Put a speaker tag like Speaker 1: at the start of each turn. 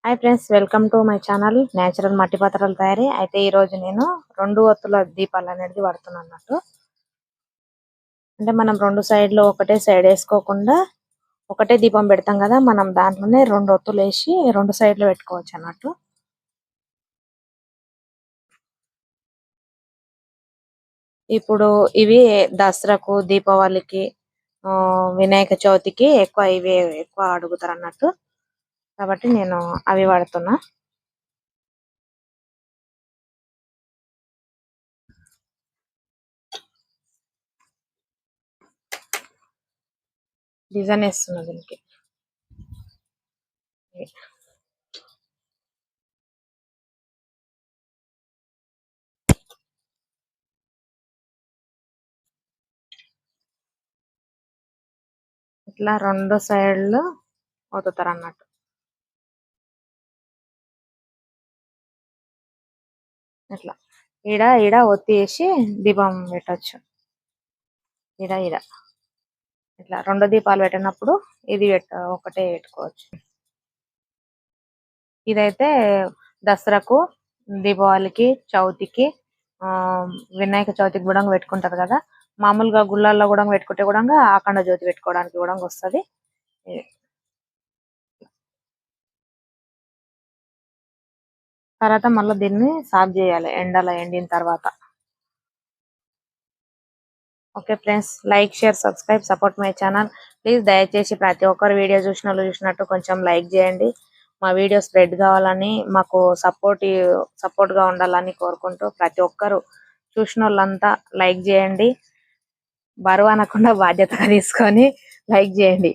Speaker 1: Hi friends, welcome to my channel natural మట్టి పాత్రల తయారీ. అయితే ఈ రోజు నేను 2 ఒత్తుల దీపాలు అనేది వాడుతున్నాను అన్నట్టు. అంటే మనం 2 సైడ్లు ఒకటే సైడ్ వేసుకోకుండా ఒకటే దీపం పెడతాం కదా, మనం దాంట్లోనే 2 ఒత్తులు వేసి 2 సైడ్లు పెట్టుకోవచ్చు అన్నట్టు. ఇప్పుడు ఇవి దసరాకు, దీపావళికి, వినాయక చవితికి ఎక్కువ అడుగుతారు అన్నట్టు. కాబట్టి నేను అవి వాడుతున్నా. డిజైన్ వేస్తున్నా దీనికి. ఇట్లా 2 సైడ్లు ఒత్తుతారు అన్నట్టు. ఇట్లా ఈడ ఈడ ఒత్తేసి దీపం పెట్టచ్చు. ఈడ ఈడ ఇట్లా 2 దీపాలు పెట్టినప్పుడు ఇది ఒకటే పెట్టుకోవచ్చు. ఇదైతే దసరాకు, దీపావళికి, చవితికి, వినాయక చవితికి కూడా పెట్టుకుంటారు కదా. మామూలుగా గుళ్ళల్లో కూడా పెట్టుకుంటే కూడా అఖండ జ్యోతి పెట్టుకోవడానికి కూడా వస్తుంది. తర్వాత మళ్ళీ దీన్ని సాఫ్ చేయాలి ఎండలో ఎండిన తర్వాత. Okay friends, like, share, subscribe, support my channel please. దయచేసి ప్రతి ఒక్కరు వీడియో చూసినట్టు కొంచెం లైక్ చేయండి. మా వీడియో స్ప్రెడ్ కావాలని, మాకు సపోర్ట్ గా ఉండాలని కోరుకుంటూ ప్రతి ఒక్కరు చూసిన వాళ్ళంతా లైక్ చేయండి. బరువు అనకుండా బాధ్యతగా తీసుకొని లైక్ చేయండి.